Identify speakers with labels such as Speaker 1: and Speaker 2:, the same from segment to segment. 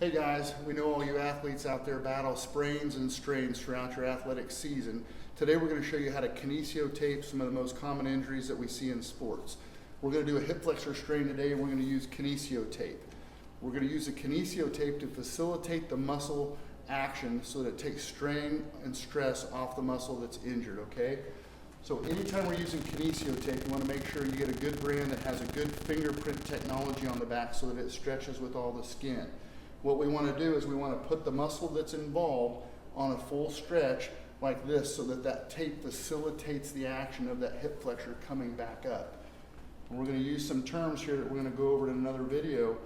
Speaker 1: Hey guys, we know all you athletes out there battle sprains and strains throughout your athletic season. Today we're going to show you how to kinesio tape some of the most common injuries that we see in sports. We're going to do a hip flexor strain today and we're going to use kinesio tape. We're going to use the kinesio tape to facilitate the muscle action so that it takes strain and stress off the muscle that's injured, okay? So anytime we're using kinesio tape, you want to make sure you get a good brand that has a good fingerprint technology on the back so that it stretches with all the skin. What we want to do is we want to put the muscle that's involved on a full stretch like this so that that tape facilitates the action of that hip flexor coming back up. And we're going to use some terms here that we're going to go over in another video,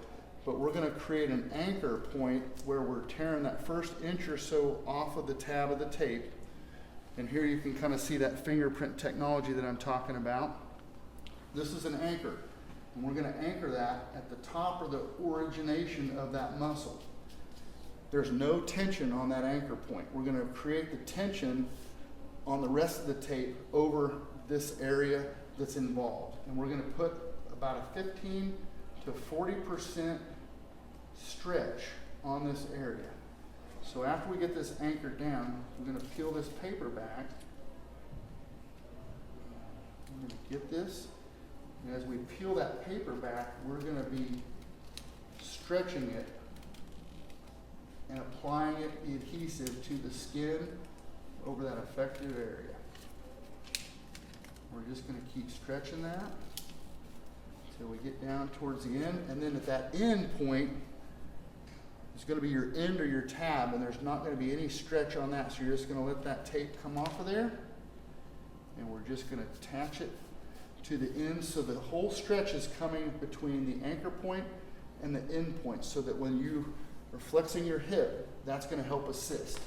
Speaker 1: but we're going to create an anchor point where we're tearing that first inch or so off of the tab of the tape. And here you can kind of see that fingerprint technology that I'm talking about. This is an anchor. And we're going to anchor that at the top of the origination of that muscle. There's no tension on that anchor point. We're going to create the tension on the rest of the tape over this area that's involved. And we're going to put about a 15 to 40% stretch on this area. So after we get this anchored down, we're going to peel this paper back. We're going to get this. And as we peel that paper back, we're going to be stretching it and applying it, the adhesive, to the skin over that affected area. We're just going to keep stretching that until we get down towards the end. And then at that end point, it's going to be your end or your tab, and there's not going to be any stretch on that. So you're just going to let that tape come off of there, and we're just going to attach it to the end so the whole stretch is coming between the anchor point and the end point so that when you are flexing your hip, that's going to help assist.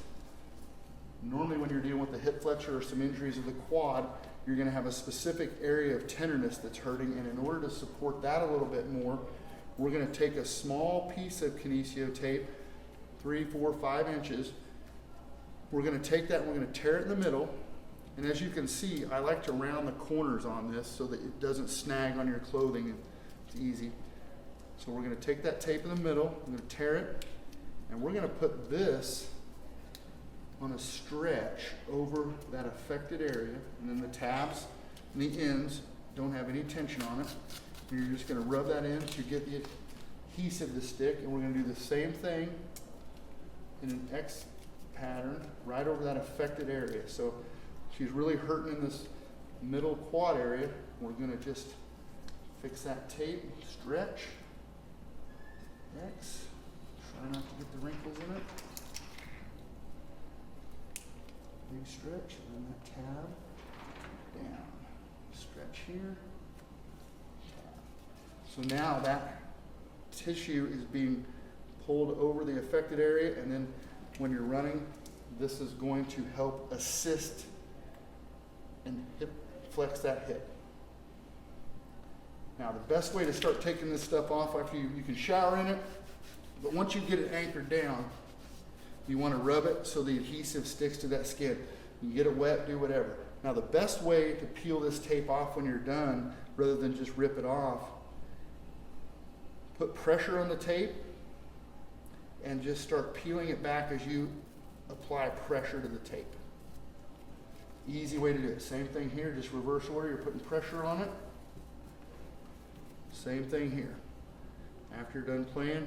Speaker 1: Normally when you're dealing with the hip flexor or some injuries of the quad, you're going to have a specific area of tenderness that's hurting, and in order to support that a little bit more, we're going to take a small piece of kinesio tape, 3, 4, 5 inches. We're going to take that and we're going to tear it in the middle. And as you can see, I like to round the corners on this so that it doesn't snag on your clothing. It's easy. So we're going to take that tape in the middle, we're going to tear it, and we're going to put this on a stretch over that affected area. And then the tabs and the ends don't have any tension on it. And you're just going to rub that in to get the adhesive to stick. And we're going to do the same thing in an X pattern right over that affected area. So she's really hurting in this middle quad area. We're going to just fix that tape, stretch, X, try not to get the wrinkles in it. Big stretch, and then that tab, down, stretch here, tab. So now that tissue is being pulled over the affected area, and then when you're running, this is going to help assist and hip flex that hip. Now the best way to start taking this stuff off after you can shower in it, but once you get it anchored down, you want to rub it so the adhesive sticks to that skin. You get it wet, do whatever. Now the best way to peel this tape off when you're done, rather than just rip it off, put pressure on the tape and just start peeling it back as you apply pressure to the tape. Easy way to do it. Same thing here, just reverse order. You're putting pressure on it. Same thing here. After you're done playing,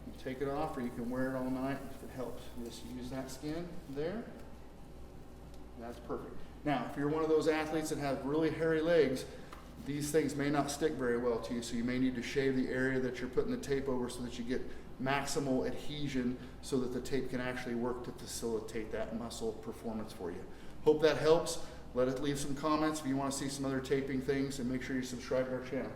Speaker 1: you take it off, or you can wear it all night if it helps. Just use that skin there. That's perfect. Now, if you're one of those athletes that have really hairy legs, these things may not stick very well to you, so you may need to shave the area that you're putting the tape over so that you get maximal adhesion so that the tape can actually work to facilitate that muscle performance for you. Hope that helps. Leave some comments if you want to see some other taping things, and make sure you subscribe to our channel.